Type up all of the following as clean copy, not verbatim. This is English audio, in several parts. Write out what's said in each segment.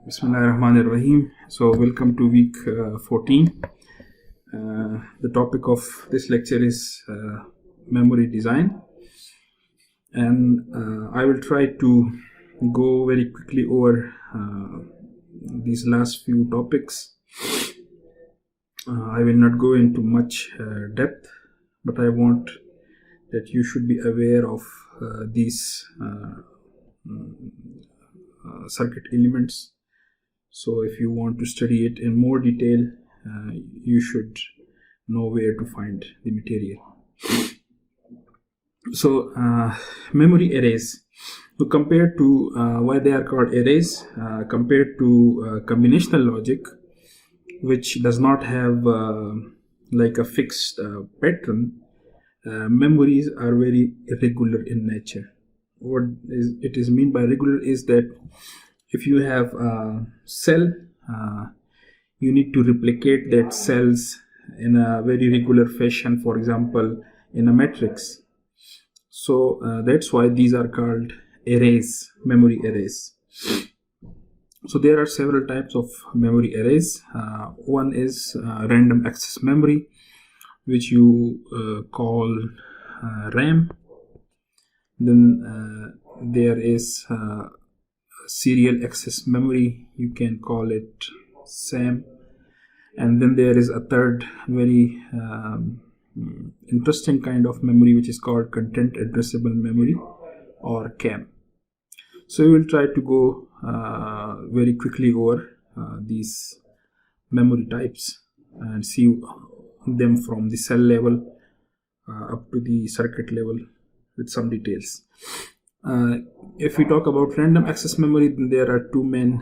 Bismillahirrahmanirrahim. So welcome to week 14. The topic of this lecture is memory design, and I will try to go very quickly over these last few topics. I will not go into much depth, but I want that you should be aware of these circuit elements. So if you want to study it in more detail, you should know where to find the material. So memory arrays. So compared to why they are called arrays, compared to combinational logic, which does not have like a fixed pattern, memories are very irregular in nature. What it is mean by regular is that if you have a cell, you need to replicate that cells in a very regular fashion, for example, in a matrix. So that's why these are called arrays, memory arrays. So there are several types of memory arrays. One is random access memory, which you call RAM. Then there is serial access memory, you can call it SAM. And then there is a third very interesting kind of memory, which is called content addressable memory, or CAM. So we will try to go very quickly over these memory types and see them from the cell level up to the circuit level with some details. If we talk about random access memory, then there are two main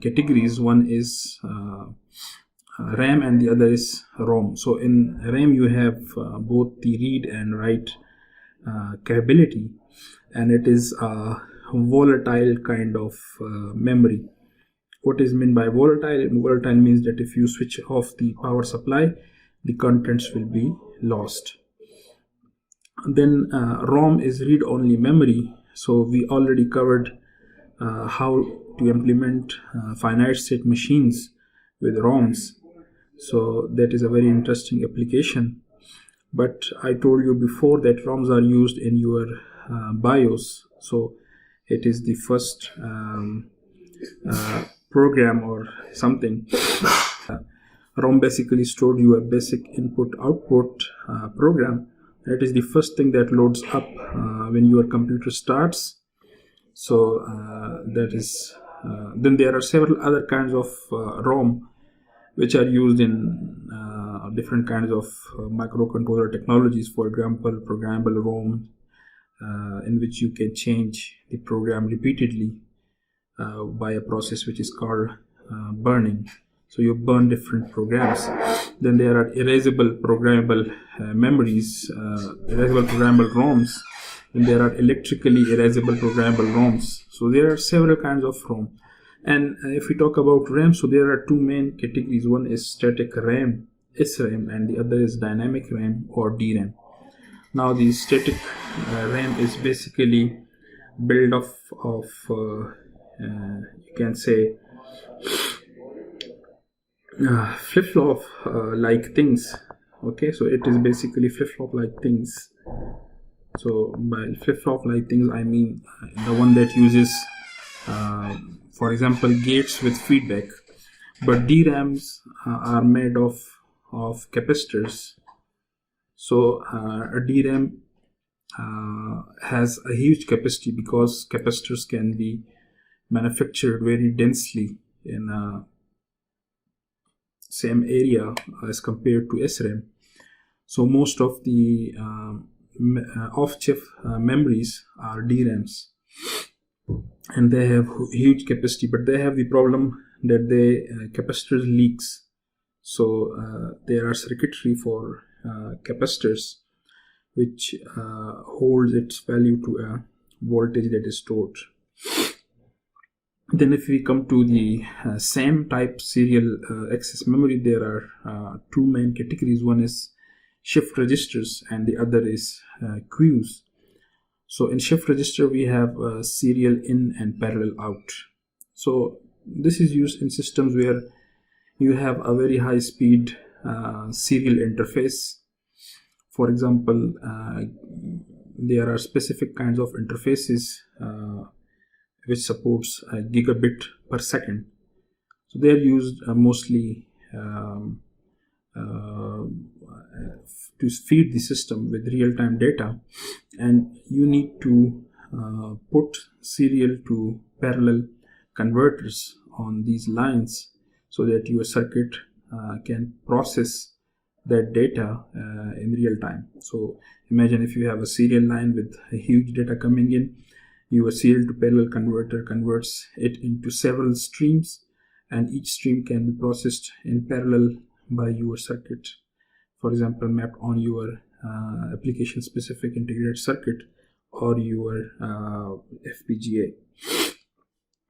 categories. One is RAM and the other is ROM. So in RAM you have both the read and write capability, and it is a volatile kind of memory. What is meant by volatile? Volatile means that if you switch off the power supply, the contents will be lost. Then ROM is read-only memory. So we already covered how to implement finite state machines with ROMs. So that is a very interesting application. But I told you before that ROMs are used in your BIOS. So it is the first program or something. ROM basically stored your basic input-output program. That is the first thing that loads up when your computer starts. So that is then there are several other kinds of ROM which are used in different kinds of microcontroller technologies. For example, programmable ROM, in which you can change the program repeatedly by a process which is called burning. So you burn different programs. Then there are erasable programmable memories, erasable programmable ROMs. Then there are electrically erasable programmable ROMs. So there are several kinds of ROM. And if we talk about RAM, so there are two main categories. One is static RAM, SRAM, and the other is dynamic RAM or DRAM. Now the static RAM is basically built of you can say flip-flop like things. Okay, so it is basically flip-flop like things. So by flip-flop like things, I mean the one that uses for example gates with feedback. But DRAMs are made of capacitors. So a DRAM has a huge capacity because capacitors can be manufactured very densely in a same area as compared to SRAM. So most of the off-chip memories are DRAMs, and they have huge capacity, but they have the problem that the capacitors leaks. So there are circuitry for capacitors which holds its value to a voltage that is stored. Then if we come to the SAM type serial access memory, there are two main categories. One is shift registers and the other is queues. So in shift register we have serial in and parallel out. So This is used in systems where you have a very high speed serial interface. For example, there are specific kinds of interfaces which supports a gigabit per second. So they are used mostly to feed the system with real-time data, and you need to put serial to parallel converters on these lines so that your circuit can process that data in real time. So imagine if you have a serial line with a huge data coming in, your serial to parallel converter converts it into several streams, and each stream can be processed in parallel by your circuit, for example mapped on your application specific integrated circuit or your FPGA.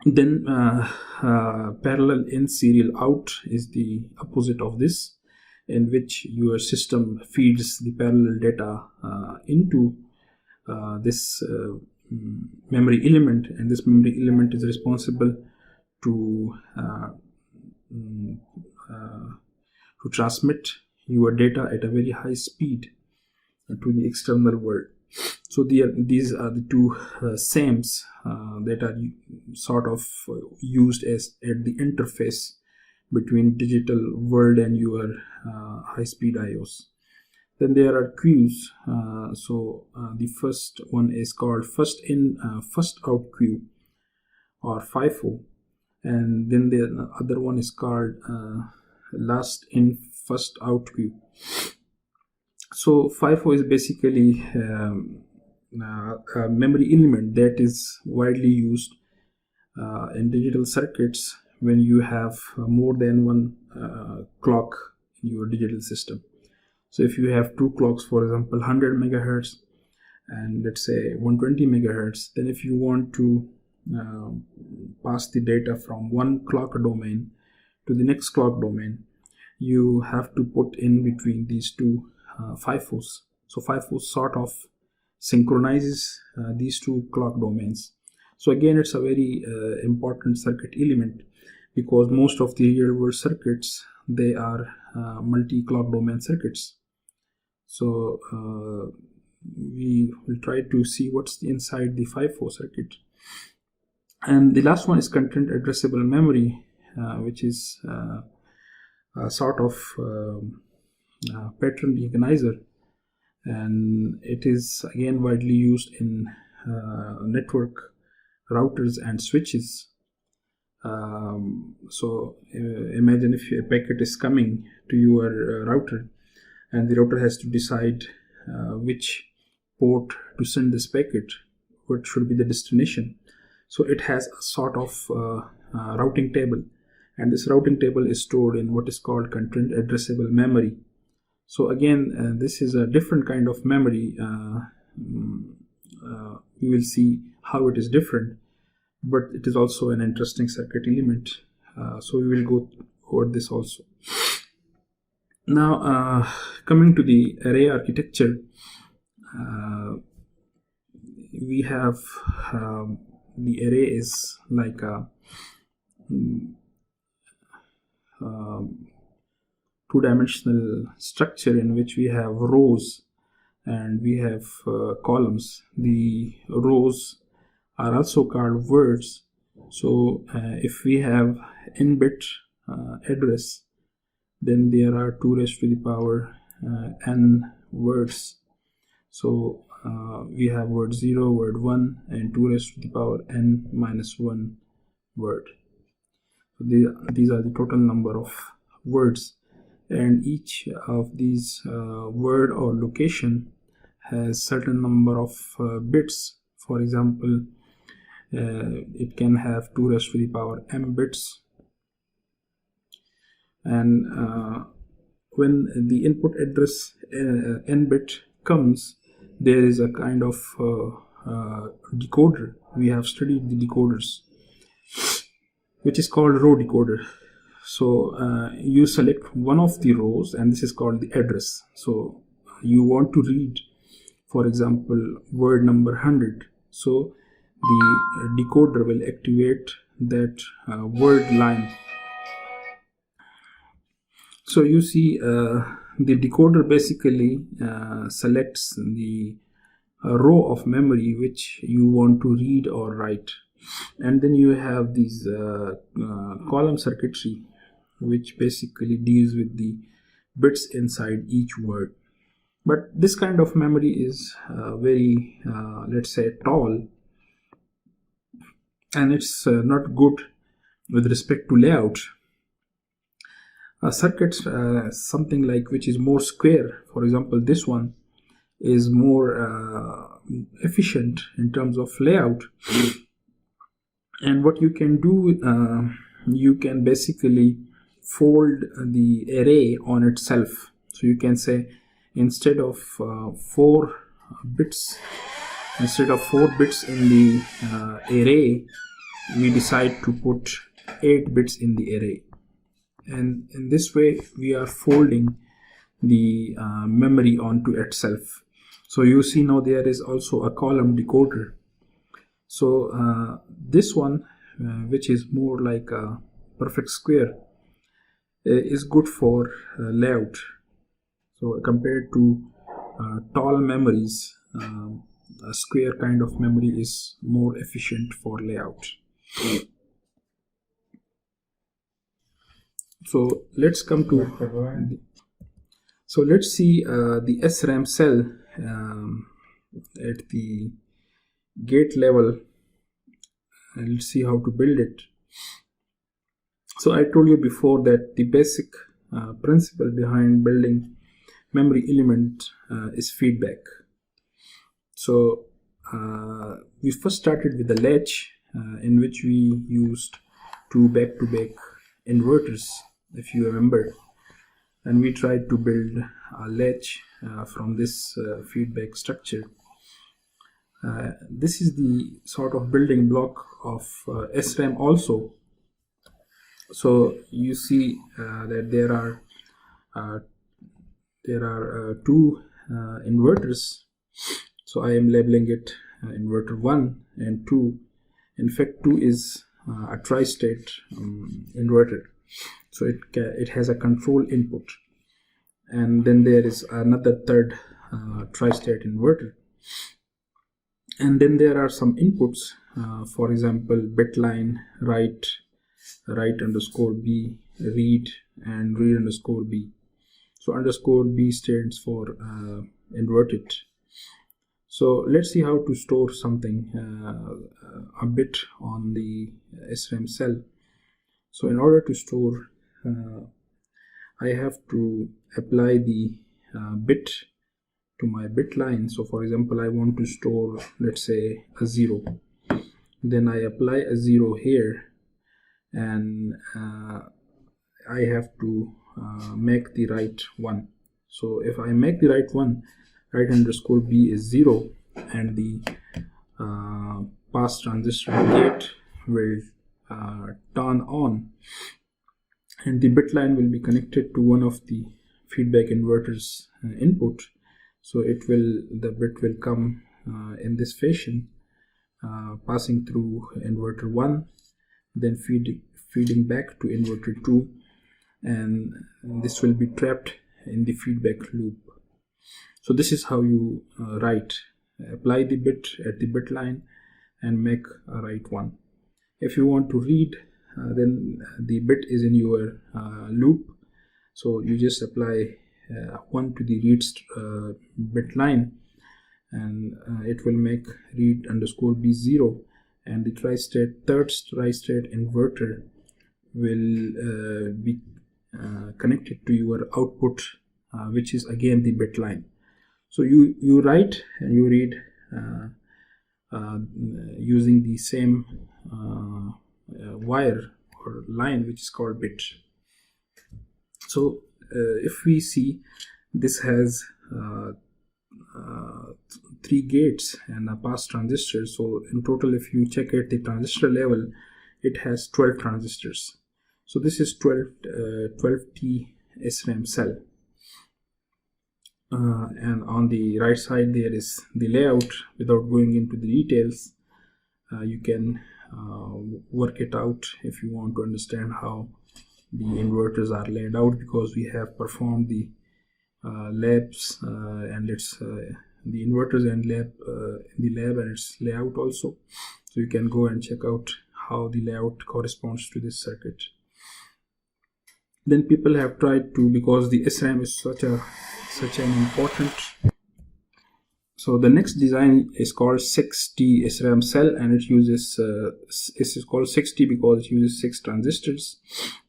Then parallel in serial out is the opposite of this, in which your system feeds the parallel data into this memory element, and this memory element is responsible to transmit your data at a very high speed to the external world. So these are the two SAMs that are sort of used as at the interface between digital world and your high-speed IOs. Then there are queues. The first one is called first in first out queue, or FIFO, and then the other one is called last in first out queue. So FIFO is basically a memory element that is widely used in digital circuits when you have more than one clock in your digital system. So if you have two clocks, for example 100 megahertz and let's say 120 megahertz, then if you want to pass the data from one clock domain to the next clock domain, you have to put in between these two FIFOs. So FIFO sort of synchronizes these two clock domains. So again, it's a very important circuit element, because most of the real world circuits, they are multi-clock domain circuits. So we will try to see what's inside the FIFO circuit. And the last one is content addressable memory, which is a sort of pattern recognizer, and it is again widely used in network routers and switches. Imagine if a packet is coming to your router, and the router has to decide which port to send this packet, what should be the destination. So it has a sort of routing table, and this routing table is stored in what is called content addressable memory. So again, this is a different kind of memory. We will see how it is different, but it is also an interesting circuit element. So we will go over this also. Now, coming to the array architecture, we have the array is like a two-dimensional structure in which we have rows and we have columns. The rows are also called words. So if we have n-bit address, then there are 2 raised to the power n words. So we have word 0, word 1, and 2 raised to the power n minus 1 word. So these are the total number of words, and each of these word or location has certain number of bits. For example, it can have 2 raised to the power m bits, and when the input address n bit comes, there is a kind of decoder. We have studied the decoders, which is called row decoder. So you select one of the rows, and this is called the address. So you want to read, for example, word number 100. So the decoder will activate that word line. So you see the decoder basically selects the row of memory which you want to read or write, and then you have these column circuitry which basically deals with the bits inside each word. But this kind of memory is very let's say tall, and it's not good with respect to layout. Circuits something like which is more square, for example this one, is more efficient in terms of layout. And what you can do, you can basically fold the array on itself. So you can say instead of 4 bits in the array, we decide to put 8 bits in the array, and in this way we are folding the memory onto itself. So you see now there is also a column decoder. So this one, which is more like a perfect square, is good for layout. So compared to tall memories, a square kind of memory is more efficient for layout. So let's come to so let's see the SRAM cell at the gate level, and let's see how to build it. So I told you before that the basic principle behind building memory element is feedback. So we first started with the latch in which we used 2 back-to-back inverters, if you remember, and we tried to build a latch from this feedback structure. This is the sort of building block of SRAM also. So you see that there are 2 inverters. So I am labeling it inverter 1 and 2. In fact, 2 is a tri-state inverter. So it has a control input, and then there is another third tri-state inverter, and then there are some inputs, for example bit line write underscore b, read, and read underscore b. So underscore b stands for inverted. So let's see how to store something, a bit on the SRAM cell. So in order to store, I have to apply the bit to my bit line. So for example, I want to store, let's say, a 0. Then I apply a 0 here, and I have to make the right 1. So if I make the right 1, write underscore b is 0, and the pass transistor gate will turn on, and the bit line will be connected to one of the feedback inverters input. So the bit will come in this fashion, passing through inverter 1, then feeding back to inverter 2, and this will be trapped in the feedback loop. So this is how you write. Apply the bit at the bit line and make a write 1. If you want to read, then the bit is in your loop, so you just apply 1 to the read bit line, and it will make read underscore b 0, and the third tri-state inverter will be connected to your output, which is again the bit line. So you write and you read using the same wire or line, which is called bit. So if we see, this has 3 gates and a pass transistor. So in total, if you check at the transistor level, it has 12 transistors. So this is 12T SRAM cell. And on the right side there is the layout. Without going into the details, you can work it out if you want to understand how the inverters are laid out, because we have performed the labs and its the inverters and lab in the lab and its layout also. So you can go and check out how the layout corresponds to this circuit. Then people have tried to, because the SRAM is such an important. So the next design is called 6T SRAM cell, and it uses it is called 6T because it uses 6 transistors.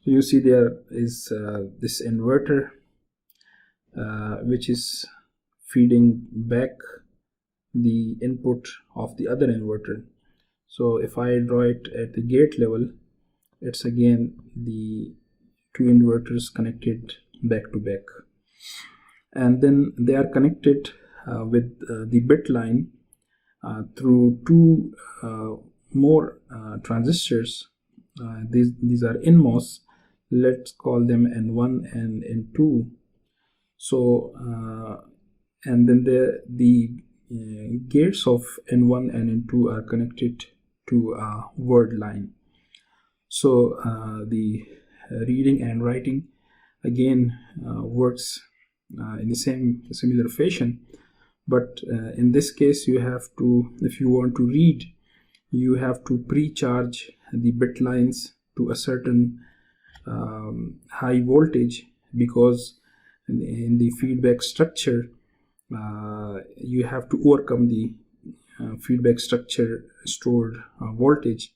So you see there is this inverter which is feeding back the input of the other inverter. So if I draw it at the gate level, it's again the 2 inverters connected back to back, and then they are connected with the bit line through 2 more transistors. These are NMOS. Let's call them N1 and N2. So and then the gates of N1 and N2 are connected to a word line. So the reading and writing again works in the similar fashion, but in this case you have to, if you want to read, you have to pre-charge the bit lines to a certain high voltage, because in the feedback structure you have to overcome the feedback structure stored voltage.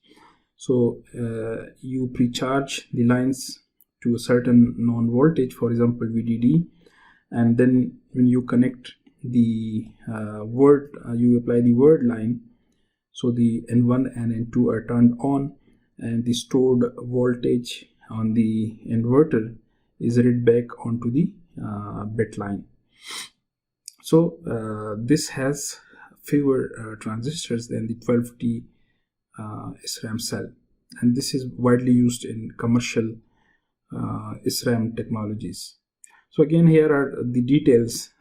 So you pre-charge the lines to a certain known voltage, for example VDD, and then when you connect the you apply the word line, so the N1 and N2 are turned on, and the stored voltage on the inverter is read back onto the bit line. So this has fewer transistors than the 12T SRAM cell, and this is widely used in commercial SRAM technologies. So again, here are the details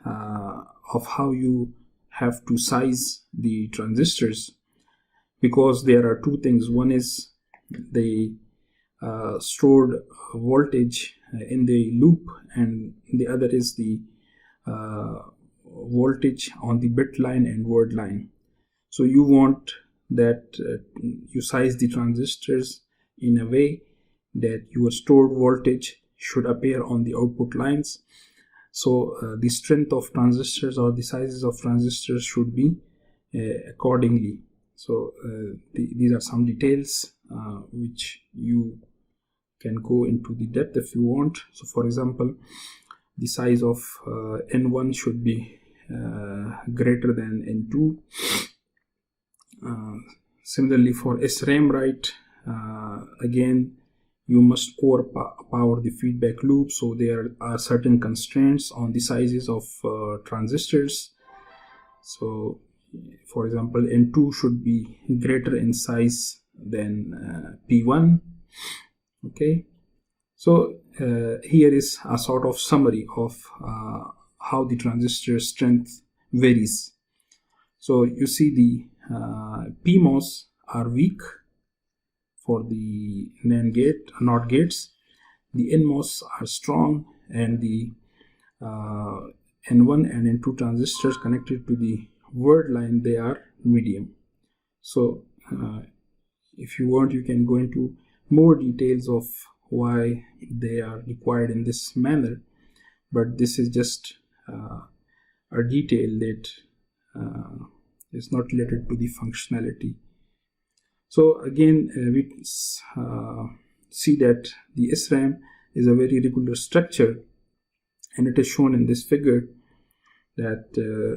of how you have to size the transistors, because there are 2 things. One is the stored voltage in the loop, and the other is the voltage on the bit line and word line. So you want that you size the transistors in a way that your stored voltage should appear on the output lines. So the strength of transistors or the sizes of transistors should be accordingly. So these are some details which you can go into the depth if you want. So for example, the size of N1 should be greater than N2. Similarly for SRAM write, again you must overpower the feedback loop, so there are certain constraints on the sizes of transistors. So for example, N2 should be greater in size than P1. Okay, so here is a sort of summary of how the transistor strength varies. So you see the PMOS are weak for the NAND gate, NOT gates. The NMOS are strong, and the N1 and N2 transistors connected to the word line, they are medium. So if you want, you can go into more details of why they are required in this manner, but this is just a detail that is not related to the functionality. So again, we see that the SRAM is a very regular structure, and it is shown in this figure that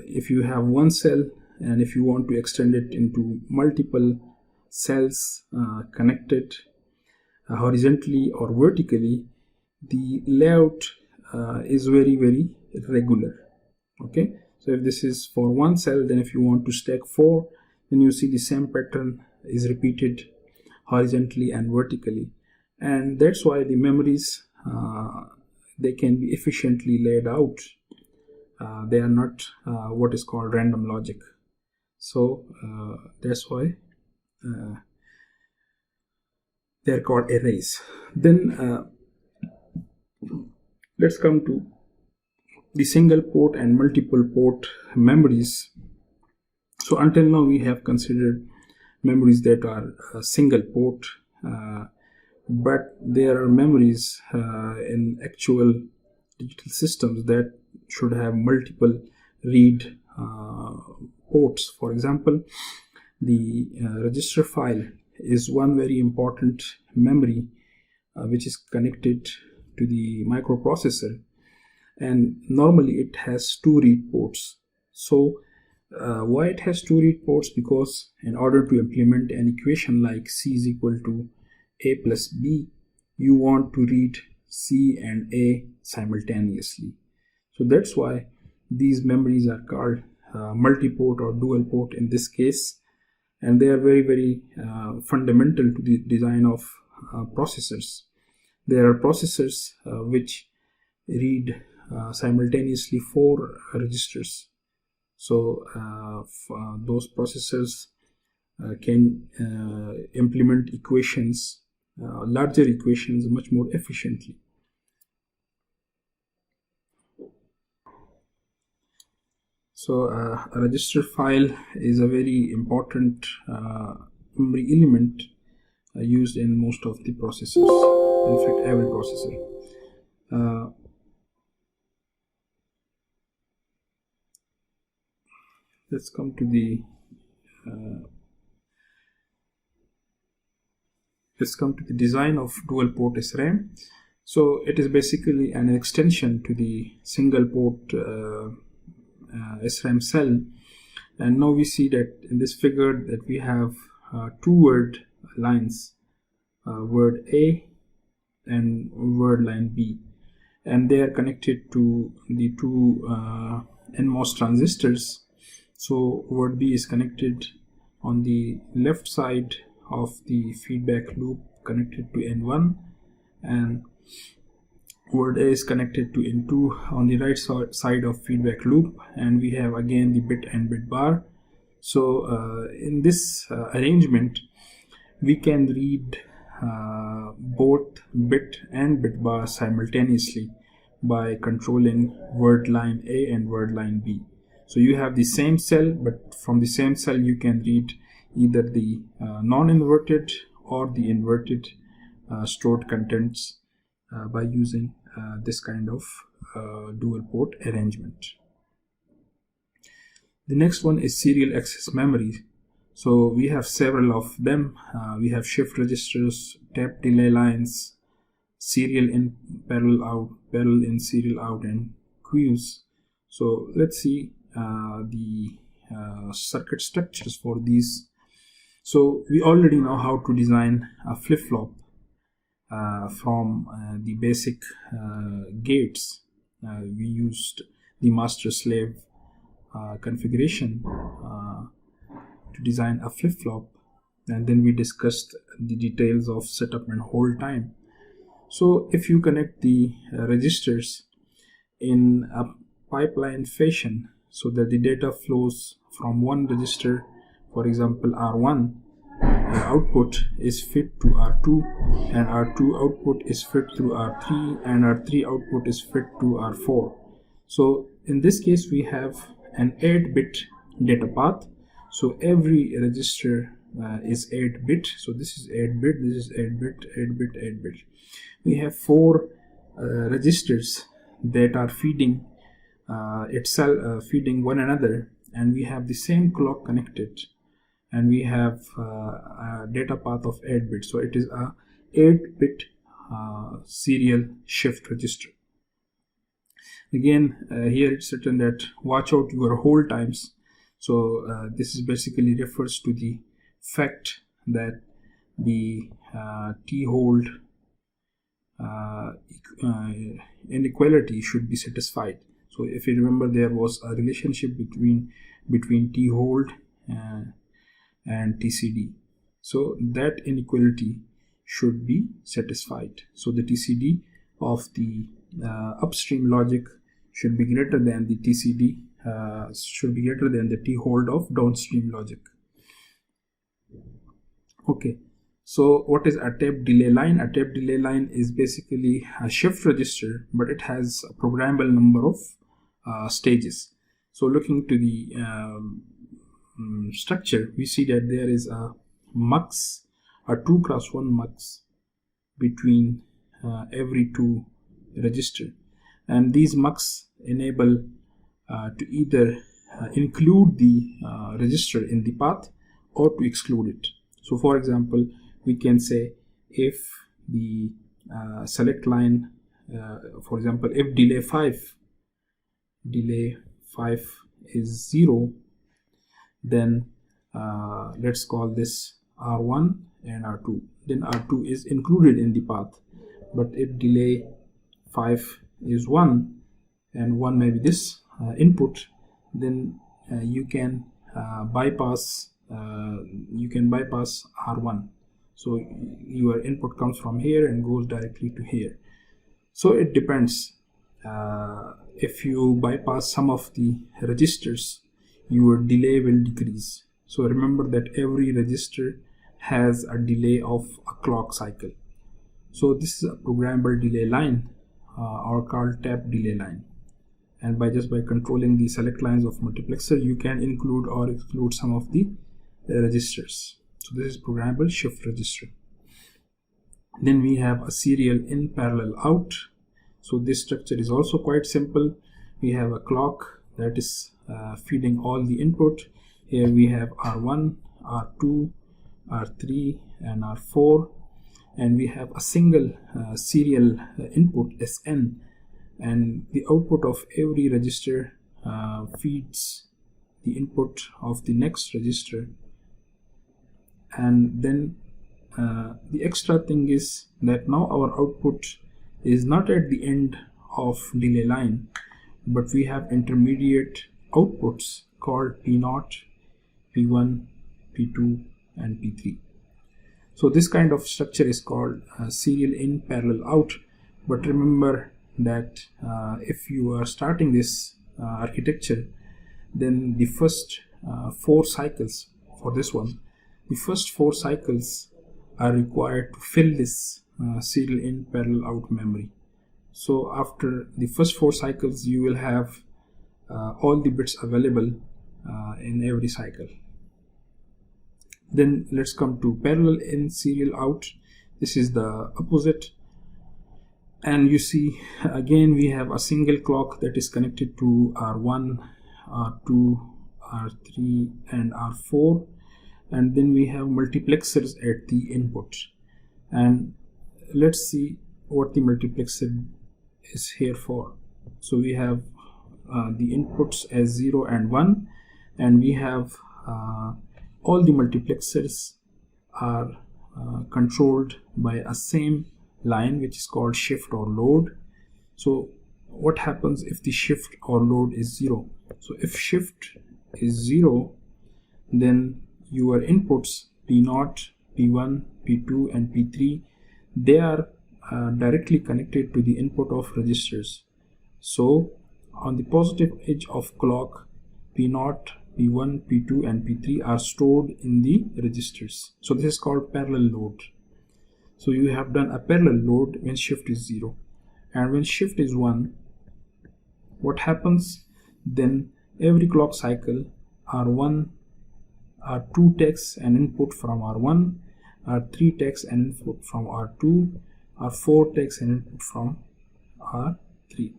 if you have one cell and if you want to extend it into multiple cells connected horizontally or vertically, the layout is very regular. Okay, so if this is for one cell, then if you want to stack 4, then you see the same pattern is repeated horizontally and vertically, and that's why the memories they can be efficiently laid out. They are not what is called random logic. So that's why They're called arrays. Then let's come to the single port and multiple port memories. So until now we have considered memories that are single port, but there are memories in actual digital systems that should have multiple read ports. For example, the register file is one very important memory which is connected to the microprocessor, and normally it has two read ports. So why it has two read ports? Because in order to implement an equation like c is equal to a plus b, you want to read c and a simultaneously. So that's why these memories are called multi-port or dual port in this case, and they are very fundamental to the design of processors. There are processors which read simultaneously 4 registers. So those processors can implement equations, larger equations, much more efficiently. So a register file is a very important memory element used in most of the processors, in fact every processor. Let's come to the design of dual port SRAM. So it is basically an extension to the single port SRAM cell, and now we see that in this figure that we have two word lines, word A and word line B, and they are connected to the two NMOS transistors. So word B is connected on the left side of the feedback loop, connected to N1, and word A is connected to N2 on the right side of feedback loop, and we have again the bit and bit bar. So in this arrangement we can read both bit and bit bar simultaneously by controlling word line A and word line B. So you have the same cell, but from the same cell you can read either the non-inverted or the inverted stored contents by using this kind of dual port arrangement. The next one is serial access memory. So we have several of them. We have shift registers, tap delay lines, serial in, parallel out, parallel in, serial out, and queues. So let's see the circuit structures for these. So we already know how to design a flip-flop from the basic gates. We used the master-slave configuration to design a flip-flop, and then we discussed the details of setup and hold time. So if you connect the registers in a pipeline fashion so that the data flows from one register, for example R1, output is fed to R2, and R2 output is fed through R3, and R3 output is fed to R4. So in this case we have an 8-bit data path. So every register is 8-bit. So this is 8-bit, this is 8-bit, 8-bit, 8-bit. We have 4 registers that are feeding feeding one another, and we have the same clock connected, and we have a data path of 8 bits. So it is a 8-bit serial shift register. Again, here it's written that watch out your hold times. So this is basically refers to the fact that the t-hold inequality should be satisfied. So if you remember, there was a relationship between t-hold and TCD. So that inequality should be satisfied. So the TCD of the upstream logic should be greater than the TCD, should be greater than the t-hold of downstream logic. Okay, So what is a tape delay line? A tape delay line is basically a shift register, but it has a programmable number of stages. So looking to the structure, we see that there is a mux, a 2x1 mux between every two register, and these mux enable to either include the register in the path or to exclude it. So for example, we can say if the select line, for example, if delay 5 is 0, then let's call this R1 and R2. Then R2 is included in the path. But if delay 5 is 1 and 1 may be this input, then you can bypass R1. So your input comes from here and goes directly to here. So it depends. If you bypass some of the registers, your delay will decrease. So remember that every register has a delay of a clock cycle. So this is a programmable delay line, or called tap delay line. And by controlling the select lines of multiplexer, you can include or exclude some of the registers. So this is programmable shift register. Then we have a serial in, parallel out. So this structure is also quite simple. We have a clock that is feeding all the input. Here we have R1, R2, R3 and R4, and we have a single serial input Sn, and the output of every register feeds the input of the next register. And then the extra thing is that now our output is not at the end of delay line, but we have intermediate outputs called P0, P1, P2 and P3. So this kind of structure is called serial in, parallel out. But remember that if you are starting this architecture, then the first 4 cycles for this one, the first 4 cycles are required to fill this serial in, parallel out memory. So after the first 4 cycles, you will have all the bits available in every cycle. Then let's come to parallel in, serial out. This is the opposite. And you see, again, we have a single clock that is connected to R1, R2, R3 and R4. And then we have multiplexers at the input. And let's see what the multiplexer is here for. So we have the inputs as 0 and 1, and we have all the multiplexers are controlled by a same line, which is called shift or load. So what happens if the shift or load is 0? So if shift is 0, then your inputs P0, P1, P2 and P3, they are directly connected to the input of registers. So on the positive edge of clock, P0, P1, P2 and P3 are stored in the registers. So this is called parallel load. So you have done a parallel load when shift is 0. And when shift is 1, what happens? Then every clock cycle, R1, R2 takes an input from R1, R3 takes an input from R2, R4 takes an input from R3.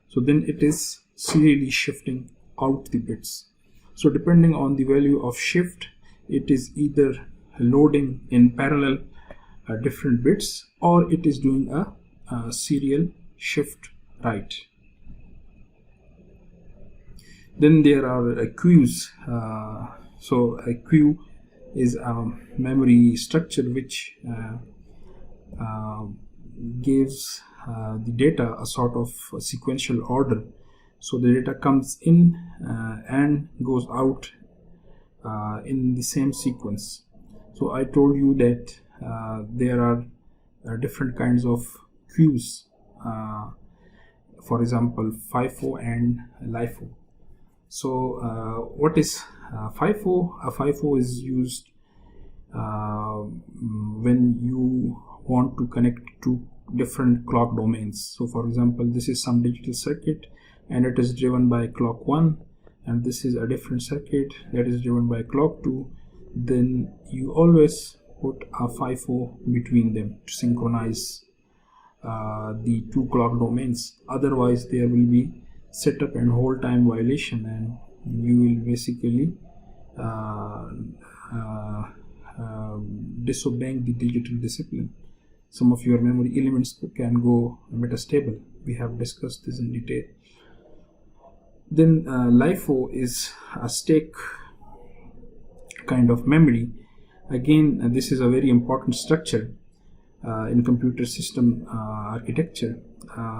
So then it is serially shifting out the bits. So depending on the value of shift, it is either loading in parallel different bits, or it is doing a serial shift right. Then there are queues. So a queue is a memory structure which gives the data a sort of sequential order. So the data comes in and goes out in the same sequence. So I told you that there are different kinds of queues, for example FIFO and LIFO. So what is FIFO? A FIFO is used when you want to connect to different clock domains. So for example, this is some digital circuit and it is driven by clock 1, and this is a different circuit that is driven by clock 2. Then you always put a FIFO between them to synchronize the two clock domains. Otherwise there will be setup and hold time violation, and you will basically disobeying the digital discipline. Some of your memory elements can go metastable. We have discussed this in detail. Then LIFO is a stack kind of memory. Again, this is a very important structure in computer system architecture.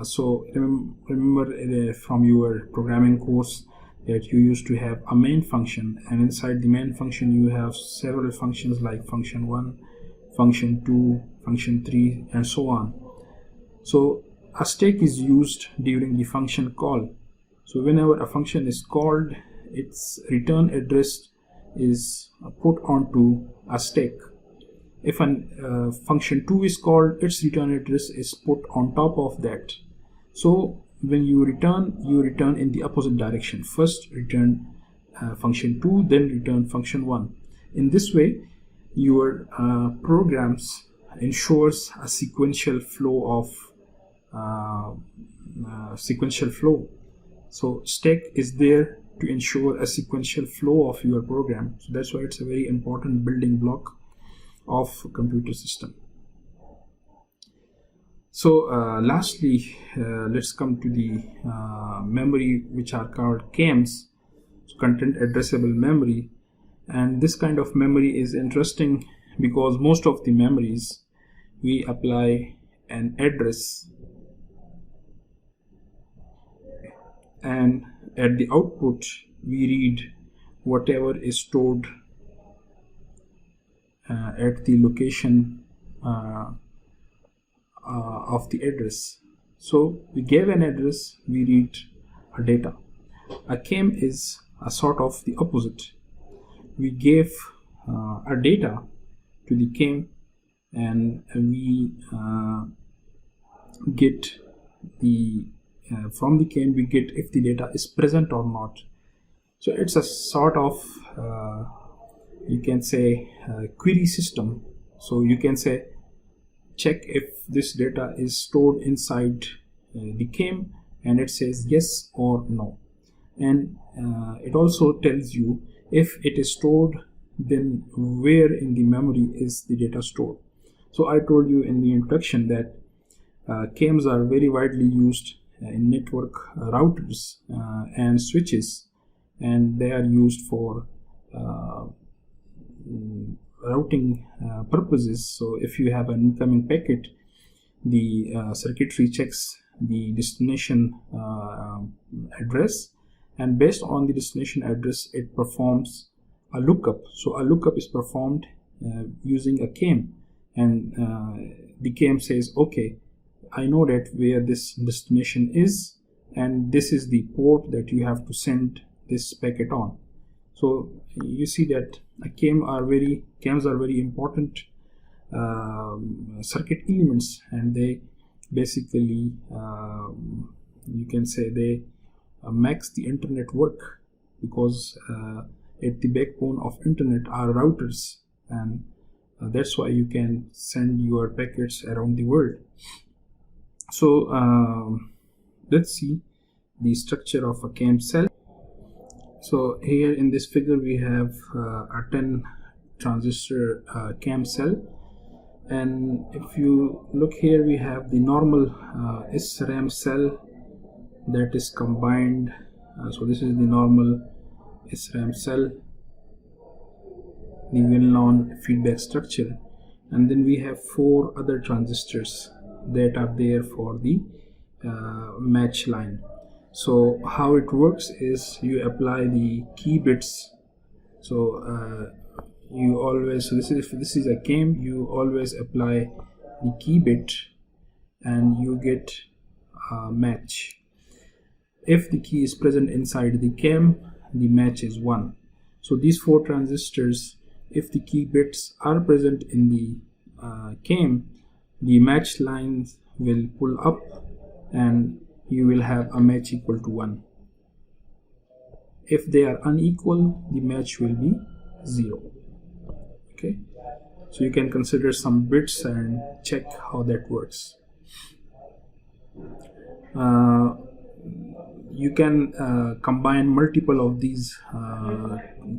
So remember from your programming course that you used to have a main function, and inside the main function you have several functions like function 1, function 2, function 3, and so on. So a stack is used during the function call. So whenever a function is called, its return address is put onto a stack. If a function 2 is called, its return address is put on top of that. So when you return in the opposite direction. First return function 2, then return function 1. In this way, your programs ensures a sequential flow of So stack is there to ensure a sequential flow of your program. So that's why it's a very important building block of computer system. So lastly, let's come to the memory which are called CAMs, so content addressable memory. And this kind of memory is interesting because most of the memories we apply an address, and at the output we read whatever is stored at the location of the address. So we gave an address, we read a data. A CAM is a sort of the opposite. We gave a data to the CAM, and we get the from the CAM we get if the data is present or not. So it's a sort of you can say query system. So you can say check if this data is stored inside the CAM, and it says yes or no. And it also tells you if it is stored, then where in the memory is the data stored. So I told you in the introduction that CAMs are very widely used in network routers and switches, and they are used for routing purposes. So if you have an incoming packet, the circuitry checks the destination address, and based on the destination address it performs a lookup. So a lookup is performed using a CAM, and the CAM says, okay, I know that where this destination is, and this is the port that you have to send this packet on. So you see that CAMs are very important circuit elements, and they basically you can say they makes the internet work, because at the backbone of internet are routers, and that's why you can send your packets around the world. So let's see the structure of a CAM cell. So here in this figure we have a 10 transistor CAM cell, and if you look here we have the normal SRAM cell that is combined. So this is the normal SRAM cell, the well-known feedback structure, and then we have 4 other transistors that are there for the match line. So how it works is you apply the key bits. So you always, so if this is a CAM, you always apply the key bit and you get a match. If the key is present inside the CAM, the match is 1. So these 4 transistors if the key bits are present in the CAM, the match lines will pull up and you will have a match equal to 1. If they are unequal, the match will be 0. Okay, so you can consider some bits and check how that works. You can combine multiple of these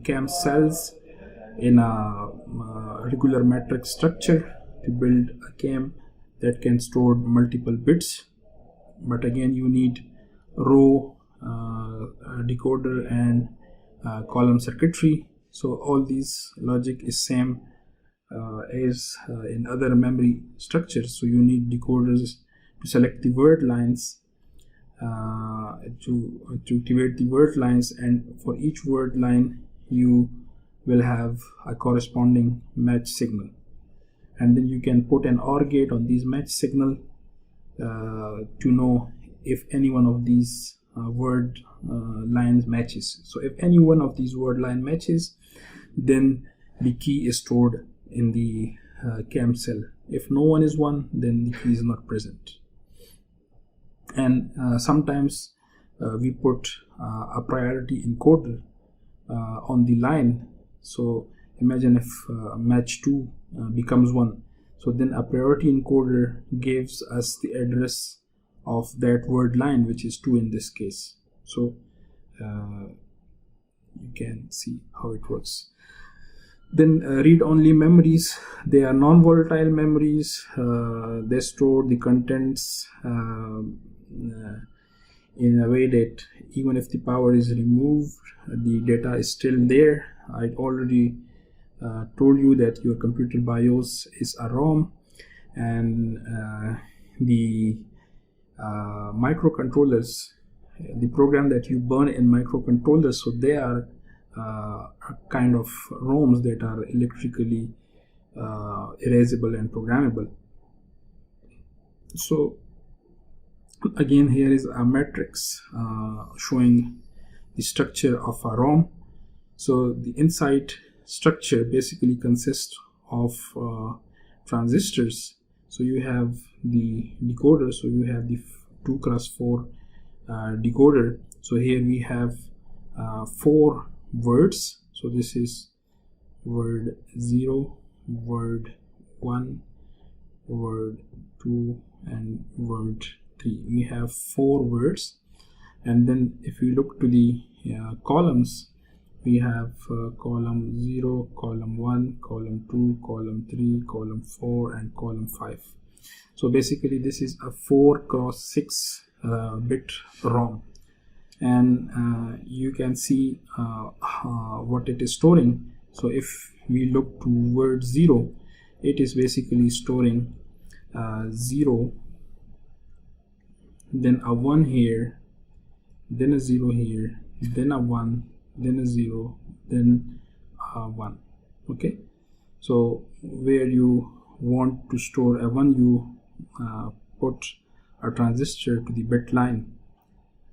CAM cells in a regular matrix structure to build a CAM that can store multiple bits. But again, you need row decoder and column circuitry. So all these logic is same as in other memory structures. So you need decoders to select the word lines, to activate the word lines, and for each word line you will have a corresponding match signal, and then you can put an OR gate on these match signal to know if any one of these word lines matches. So if any one of these word line matches, then the key is stored in the CAM cell. If no one is one, then the key is not present. And sometimes we put a priority encoder on the line. So imagine if match 2 becomes 1, so then a priority encoder gives us the address of that word line, which is 2 in this case. So you can see how it works. Then read-only memories, they are non-volatile memories. They store the contents in a way that even if the power is removed, the data is still there. I already told you that your computer BIOS is a ROM, and the microcontrollers, the program that you burn in microcontrollers, so they are kind of ROMs that are electrically erasable and programmable. So again, here is a matrix showing the structure of a ROM. So the inside structure basically consists of transistors. So you have the decoder, so you have the 2x4 decoder. So here we have 4 words. So this is word 0, word 1, word 2, and word 3. We have 4 words, and then if we look to the columns, we have column 0, column 1, column 2, column 3, column 4, and column 5. So basically this is a 4x6 bit ROM, and you can see what it is storing. So if we look to word 0, it is basically storing 0, then a 1 here, then a 0 here, then a 1, then a 0, then a 1. Okay, so where you want to store a 1, you put a transistor to the bit line,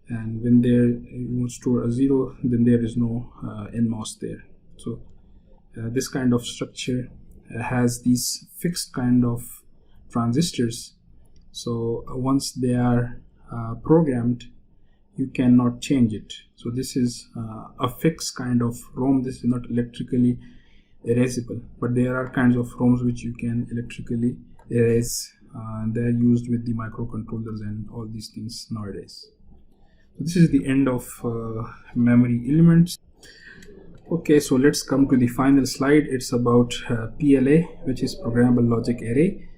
and when there you want to store a 0, then there is no NMOS there. So this kind of structure has these fixed kind of transistors. So once they are programmed, you cannot change it. So this is a fixed kind of ROM. This is not electrically erasable, but there are kinds of ROMs which you can electrically erase. They're used with the microcontrollers and all these things nowadays. So this is the end of memory elements. Okay, so let's come to the final slide. It's about PLA, which is Programmable Logic Array.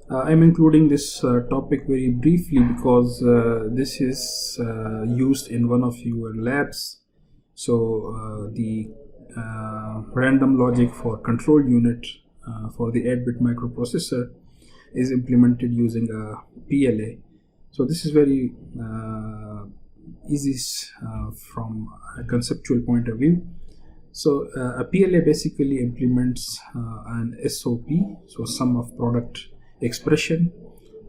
I'm including this topic very briefly because this is used in one of your labs. So the random logic for control unit for the 8-bit microprocessor is implemented using a PLA. So this is very easy from a conceptual point of view. So a PLA basically implements an SOP, so sum of product expression.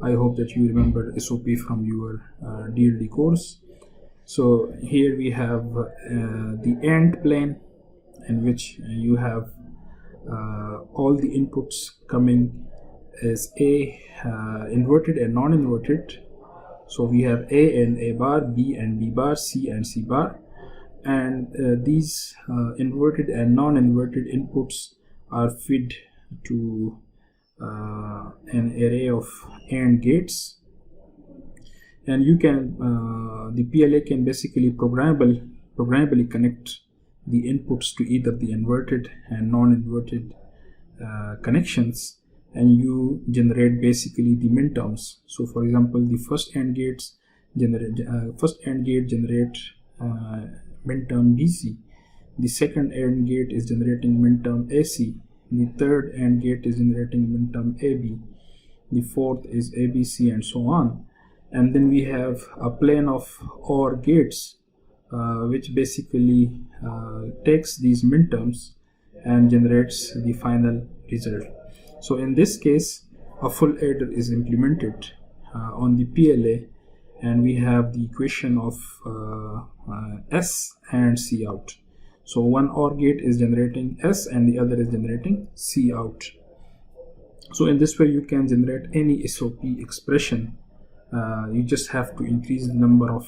I hope that you remember SOP from your DLD course. So here we have the AND plane, in which you have all the inputs coming as A, inverted and non-inverted. So we have A and A bar, B and B bar, C and C bar, and these inverted and non-inverted inputs are fed to an array of AND gates, and you can the PLA can basically programmably connect the inputs to either the inverted and non-inverted connections, and you generate basically the minterms. So for example, the first AND gate generate minterm BC, the second AND gate is generating minterm AC, the third AND gate is generating minterm AB, the fourth is ABC, and so on. And then we have a plane of OR gates which basically takes these minterms and generates the final result. So in this case, a full adder is implemented on the PLA, and we have the equation of S and C out. So one OR gate is generating S and the other is generating C out. So in this way you can generate any SOP expression. You just have to increase the number of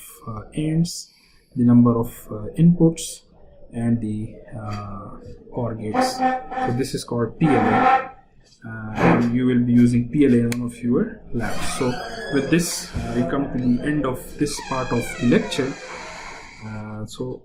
ANDs, the number of inputs, and the OR gates. So this is called PLA. And you will be using PLA in one of your labs. So with this we come to the end of this part of the lecture. So